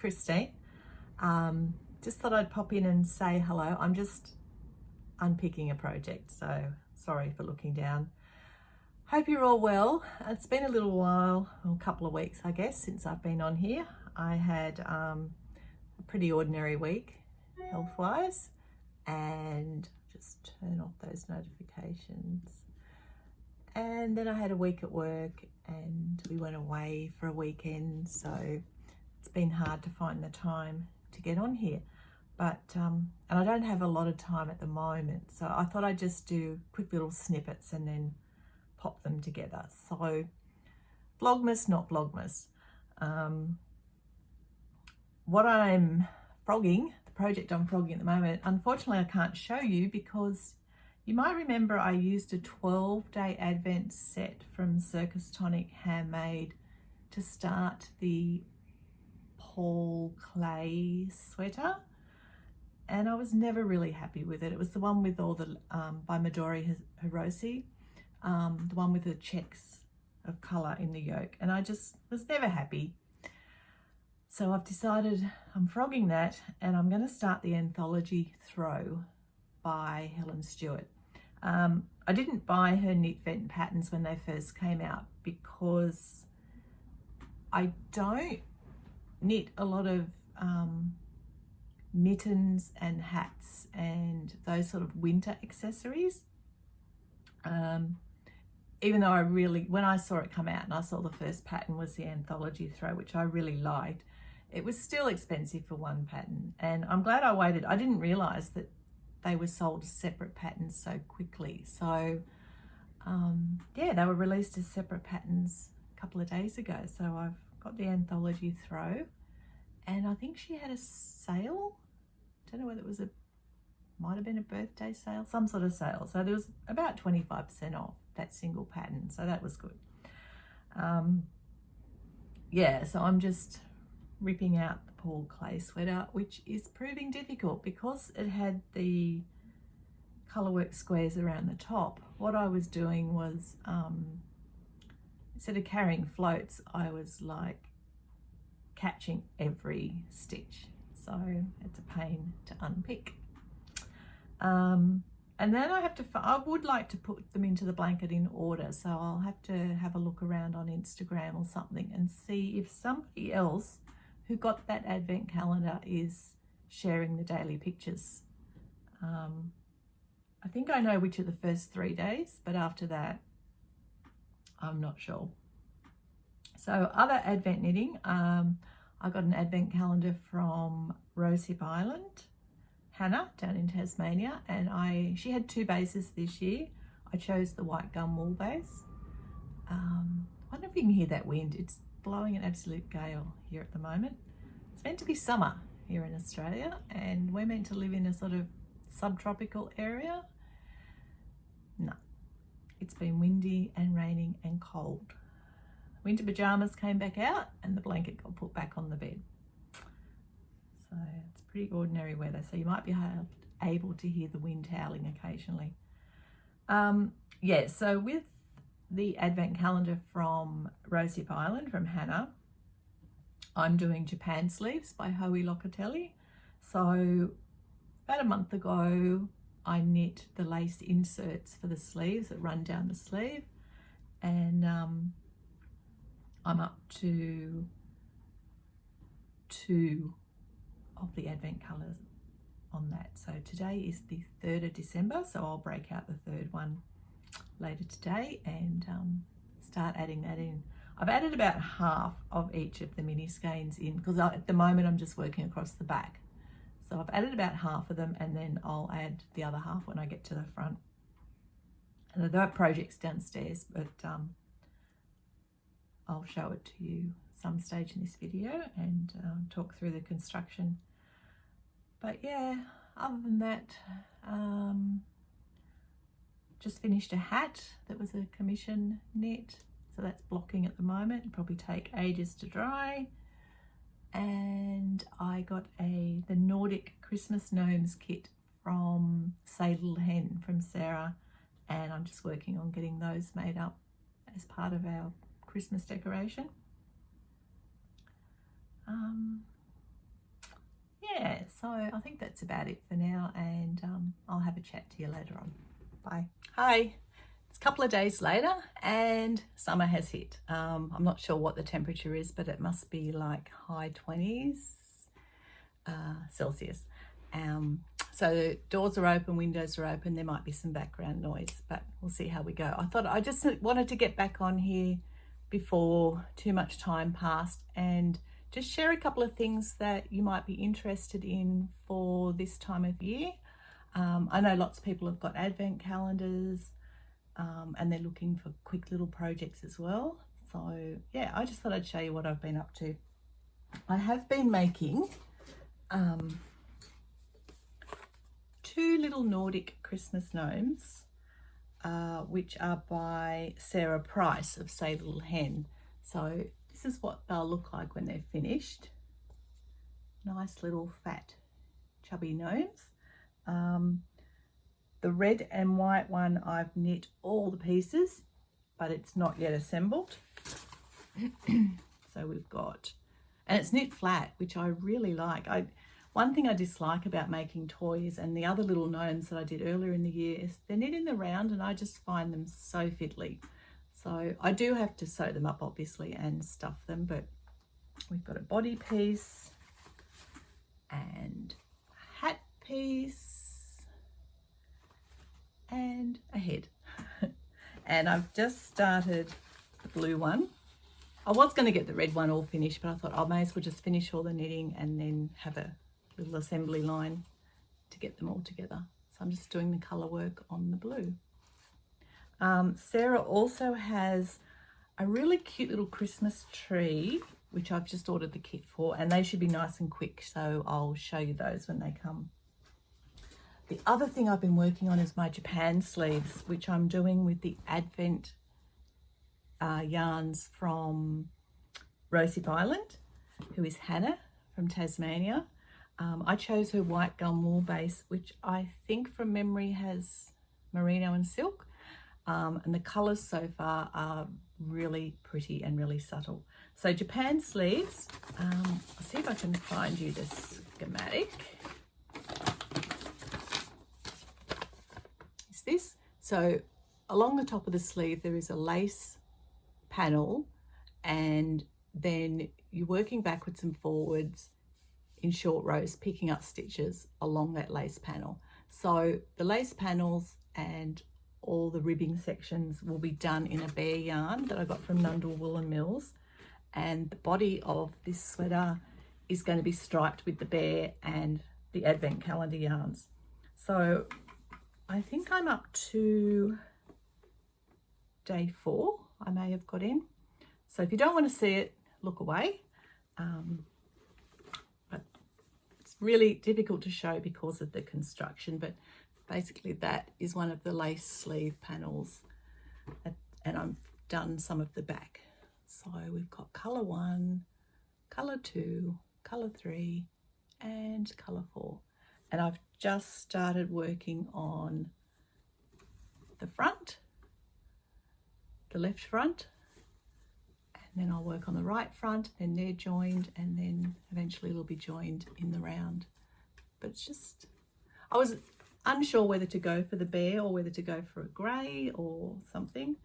Christine. Just thought I'd pop in and say hello. I'm just unpicking a project, so sorry for looking down. Hope you're all well. It's been a little while, well, a couple of weeks I guess, since I've been on here. I had a pretty ordinary week health-wise, and just turn off those notifications. And then I had a week at work and we went away for a weekend, so it's been hard to find the time to get on here. But and I don't have a lot of time at the moment, so I thought I'd just do quick little snippets and then pop them together. So Vlogmas, not Vlogmas. What I'm frogging, the project I'm frogging at the moment, unfortunately I can't show you because you might remember I used a 12-day Advent set from Circus Tonic Handmade to start the Paul Clay sweater, and I was never really happy with it. It was the one with all the, by Midori Hiroshi, the one with the checks of colour in the yoke, and I just was never happy. So I've decided I'm frogging that, and I'm going to start the anthology Throw by Helen Stewart. I didn't buy her knit vent patterns when they first came out because I don't knit a lot of mittens and hats and those sort of winter accessories. Even though when I saw it come out and I saw the first pattern was the anthology Throw, which I really liked, it was still expensive for one pattern, and I'm glad I waited. I didn't realize that they were sold as separate patterns so quickly. So yeah, they were released as separate patterns a couple of days ago. So I've got the anthology Throw, and I think she had a sale. Don't know whether it was might have been a birthday sale, some sort of sale. So there was about 25% off that single pattern. So that was good. Yeah, so I'm just ripping out the Paul Clay sweater, which is proving difficult because it had the colourwork squares around the top. What I was doing was, instead of carrying floats, I was like catching every stitch. So it's a pain to unpick. And then I would like to put them into the blanket in order. So I'll have to have a look around on Instagram or something and see if somebody else who got that advent calendar is sharing the daily pictures. I think I know which are the first 3 days, but after that, I'm not sure. So other advent knitting, I got an advent calendar from Rosehip Island, Hannah, down in Tasmania, and she had 2 bases this year. I chose the white gum wool base. I wonder if you can hear that wind. It's blowing an absolute gale here at the moment. It's meant to be summer here in Australia, and we're meant to live in a sort of subtropical area. No, it's been windy and raining and cold. Winter pajamas came back out and the blanket got put back on the bed. So it's pretty ordinary weather, so you might be able to hear the wind howling occasionally. Yeah, so with the advent calendar from Rosehip Island, from Hannah, I'm doing Japan sleeves by Howie Locatelli. So about a month ago, I knit the lace inserts for the sleeves that run down the sleeve, and I'm up to 2 of the advent colours on that. So today is the 3rd of December, so I'll break out the 3rd one later today and start adding that in. I've added about half of each of the mini skeins in because at the moment I'm just working across the back. So I've added about half of them, and then I'll add the other half when I get to the front. And there are projects downstairs, but I'll show it to you some stage in this video and talk through the construction. But yeah, other than that, just finished a hat that was a commission knit, so that's blocking at the moment. It'll probably take ages to dry. And I got the Nordic Christmas Gnomes kit from Say Little Hen from Sarah, and I'm just working on getting those made up as part of our Christmas decoration. yeah, so I think that's about it for now, and I'll have a chat to you later on. Bye. Hi, it's a couple of days later and summer has hit. I'm not sure what the temperature is, but it must be like high 20s Celsius. So doors are open, windows are open. There might be some background noise, but we'll see how we go. I thought I just wanted to get back on here before too much time passed and just share a couple of things that you might be interested in for this time of year. I know lots of people have got advent calendars and they're looking for quick little projects as well. So yeah, I just thought I'd show you what I've been up to. I have been making two little Nordic Christmas gnomes, which are by Sarah Price of Say Little Hen. So this is what they'll look like when they're finished. Nice little fat chubby gnomes. The red and white one, I've knit all the pieces, but it's not yet assembled. So we've got, and it's knit flat, which I really like. One thing I dislike about making toys and the other little gnomes that I did earlier in the year is they're knit in the round and I just find them so fiddly. So I do have to sew them up obviously and stuff them, but we've got a body piece and a hat piece and a head. And I've just started the blue one. I was going to get the red one all finished, but I thought I may as well just finish all the knitting and then have a little assembly line to get them all together. So I'm just doing the colour work on the blue. Sarah also has a really cute little Christmas tree, which I've just ordered the kit for, and they should be nice and quick, so I'll show you those when they come. The other thing I've been working on is my Japan sleeves, which I'm doing with the Advent yarns from Rosehip Island, who is Hannah from Tasmania. I chose her white gum wool base, which I think from memory has merino and silk. And the colours so far are really pretty and really subtle. So Japan sleeves, I'll see if I can find you the schematic. Is this? So along the top of the sleeve there is a lace panel, and then you're working backwards and forwards in short rows, picking up stitches along that lace panel. So the lace panels and all the ribbing sections will be done in a bear yarn that I got from Nundle Woolen Mills, and the body of this sweater is going to be striped with the bear and the advent calendar yarns. So I think I'm up to day 4 I may have got in. So if you don't want to see it, look away. But it's really difficult to show because of the construction, but basically that is one of the lace sleeve panels, and I've done some of the back. So we've got colour 1, colour 2, colour 3 and colour 4, and I've just started working on the front, the left front, and then I'll work on the right front, then they're joined, and then eventually it'll be joined in the round. But it's just, I was unsure whether to go for the bear or whether to go for a grey or something,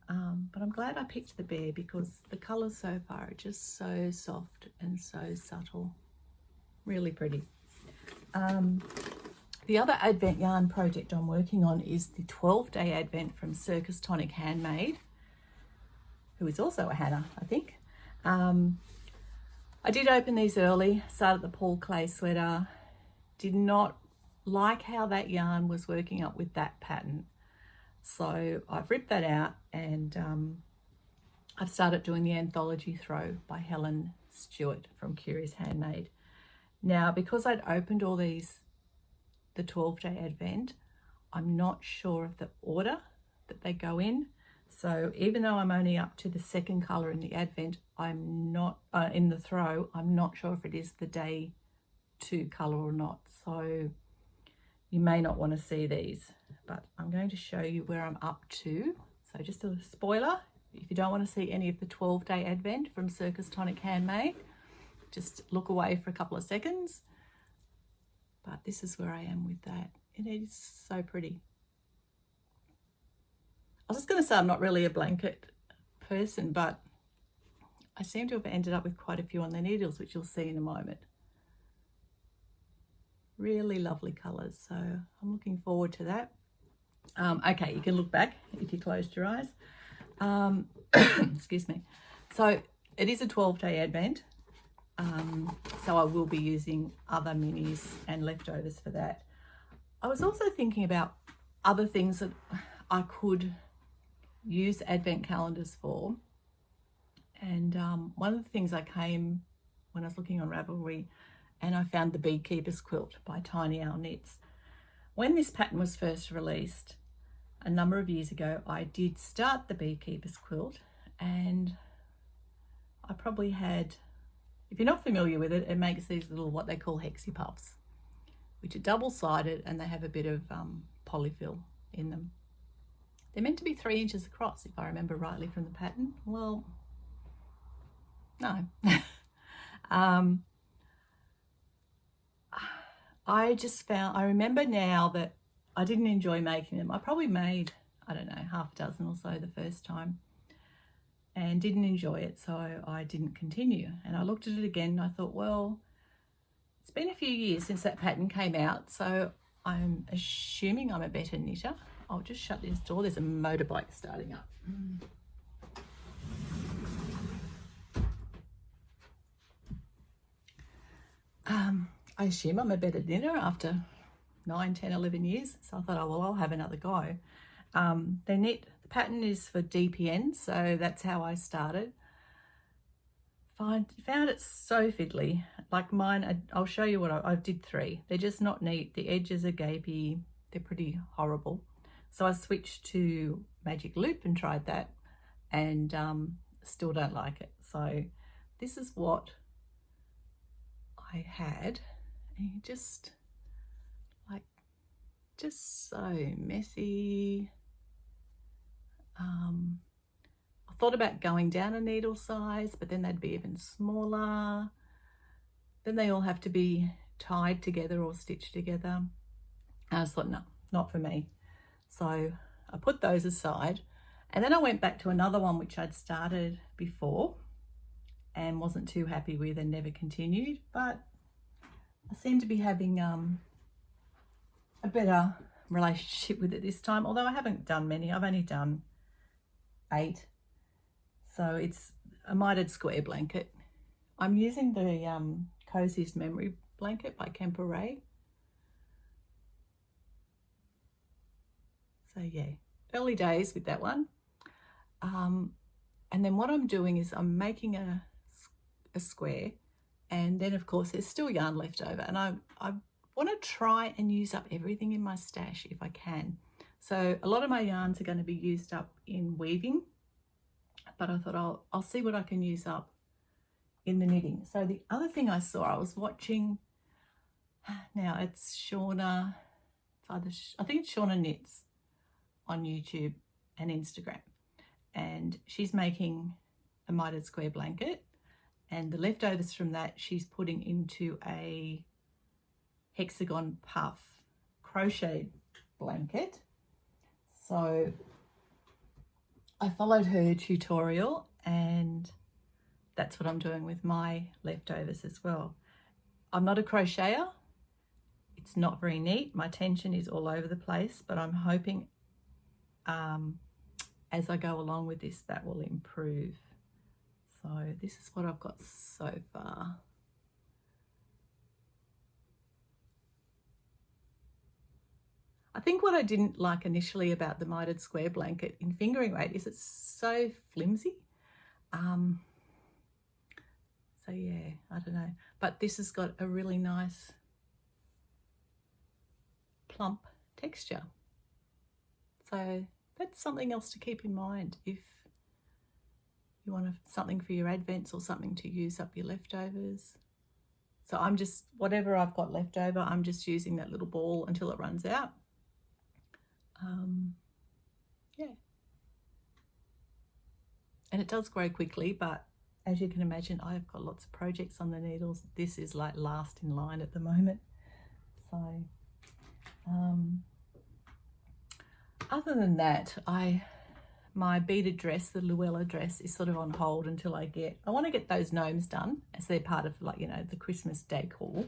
but I'm glad I picked the bear because the colours so far are just so soft and so subtle, really pretty. The other Advent yarn project I'm working on is the 12-day Advent from Circus Tonic Handmade, who is also a Hannah, I think. I did open these early, started the Paul Clay sweater, did not like how that yarn was working up with that pattern. So I've ripped that out, and I've started doing the Anthology Throw by Helen Stewart from Curious Handmade. Now, because I'd opened all these, the 12-day Advent, I'm not sure of the order that they go in. So even though I'm only up to the second colour in the Advent, I'm not, in the throw, I'm not sure if it is the day 2 colour or not. So you may not want to see these, but I'm going to show you where I'm up to. So just a spoiler, if you don't want to see any of the 12-day Advent from Circus Tonic Handmade, just look away for a couple of seconds. but this is where I am with that, and it is so pretty. I was just going to say I'm not really a blanket person, but I seem to have ended up with quite a few on the needles, which you'll see in a moment. Really lovely colours, so I'm looking forward to that. Okay, you can look back if you closed your eyes. Excuse me. So it is a 12-day advent, so I will be using other minis and leftovers for that. I was also thinking about other things that I could use advent calendars for, and one of the things I came when I was looking on Ravelry, and I found the Beekeeper's Quilt by Tiny Owl Knits. When this pattern was first released a number of years ago, I did start the Beekeeper's Quilt, and I probably had, if you're not familiar with it, it makes these little, what they call hexie puffs, which are double-sided, and they have a bit of polyfill in them. They're meant to be 3 inches across, if I remember rightly from the pattern. Well, no. I remember now that I didn't enjoy making them. I probably made, I don't know, half a dozen or so the first time and didn't enjoy it, so I didn't continue. And I looked at it again and I thought, well, it's been a few years since that pattern came out, so I'm assuming I'm a better knitter. I'll just shut this door. There's a motorbike starting up. I assume I'm a better knitter after 9, 10, 11 years. So I thought, oh, well, I'll have another go. The pattern is for DPN, so that's how I started. Found it so fiddly. Like mine, I'll show you what I did 3. They're just not neat. The edges are gapey. They're pretty horrible. So I switched to Magic Loop and tried that, and still don't like it. So this is what I had, and just so messy. I thought about going down a needle size, but then they'd be even smaller. Then they all have to be tied together or stitched together. I just thought, no, not for me. So I put those aside, and then I went back to another one which I'd started before and wasn't too happy with and never continued, but I seem to be having a better relationship with it this time, although I haven't done many. I've only done 8. So it's a mitered square blanket. I'm using the Coziest Memory blanket by Kemper Ray. So yeah, early days with that one. And then what I'm doing is I'm making a square, and then of course there's still yarn left over, and I want to try and use up everything in my stash if I can. So a lot of my yarns are going to be used up in weaving, but I thought I'll see what I can use up in the knitting. So the other thing I saw, I was watching, now it's Shauna, I think it's Shauna Knits on YouTube and Instagram, and she's making a mitered square blanket, and the leftovers from that she's putting into a hexagon puff crochet blanket. So I followed her tutorial, and that's what I'm doing with my leftovers as well. I'm not a crocheter. It's not very neat. My tension is all over the place, but I'm hoping as I go along with this, that will improve. So this is what I've got so far. I think what I didn't like initially about the mitered square blanket in fingering weight is it's so flimsy. So yeah, I don't know. But this has got a really nice plump texture. So that's something else to keep in mind if you want something for your advents or something to use up your leftovers. So I'm just, whatever I've got left over, I'm just using that little ball until it runs out. Yeah. And it does grow quickly, but as you can imagine, I've got lots of projects on the needles. This is like last in line at the moment. So other than that, my beaded dress, the Luella dress, is sort of on hold until I want to get those gnomes done, as they're part of, like, you know, the Christmas decor.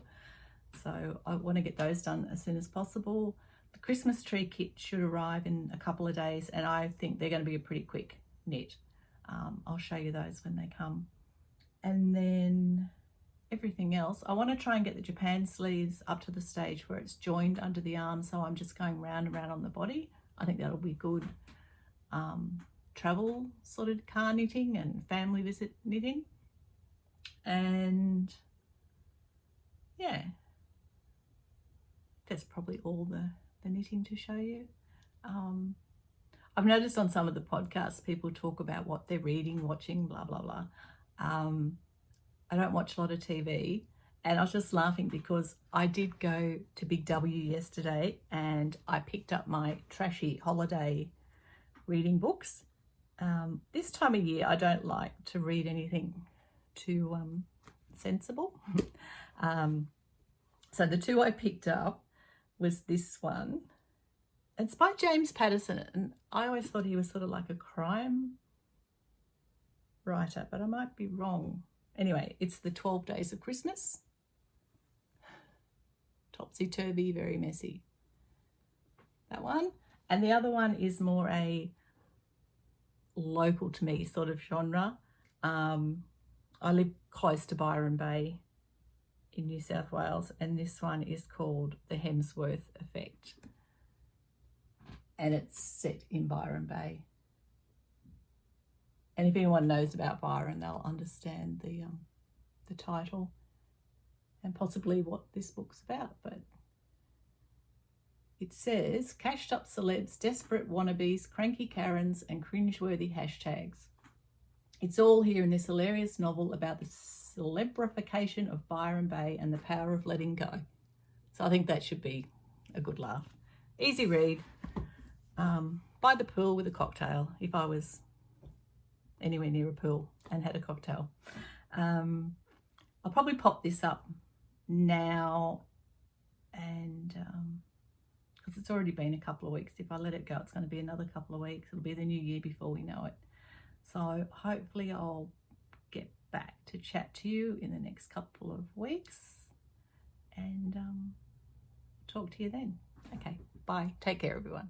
So I want to get those done as soon as possible. The Christmas tree kit should arrive in a couple of days, and I think they're going to be a pretty quick knit. I'll show you those when they come. And then everything else, I want to try and get the Japan sleeves up to the stage where it's joined under the arm, so I'm just going round and round on the body. I think that'll be good travel sort of car knitting and family visit knitting. And yeah, that's probably all the knitting to show you. I've noticed on some of the podcasts people talk about what they're reading, watching, blah blah blah. I don't watch a lot of TV, and I was just laughing because I did go to Big W yesterday and I picked up my trashy holiday reading books. This time of year I don't like to read anything too sensible. So the two I picked up was this one. It's by James Patterson, and I always thought he was sort of like a crime writer, but I might be wrong. Anyway, it's The 12 Days of Christmas. Topsy-turvy, very messy. That one. And the other one is more a local to me sort of genre. I live close to Byron Bay in New South Wales, and this one is called The Hemsworth Effect. And it's set in Byron Bay. And if anyone knows about Byron, they'll understand the title and possibly what this book's about. But it says, cashed up celebs, desperate wannabes, cranky Karens, and cringeworthy hashtags. It's all here in this hilarious novel about the celebrification of Byron Bay and the power of letting go. So I think that should be a good laugh. Easy read. By the pool with a cocktail, if I was anywhere near a pool and had a cocktail. I'll probably pop this up now, and because it's already been a couple of weeks. If I let it go, it's going to be another couple of weeks. It'll be the new year before we know it. So hopefully I'll get back to chat to you in the next couple of weeks, and talk to you then. Okay, bye. Take care, everyone.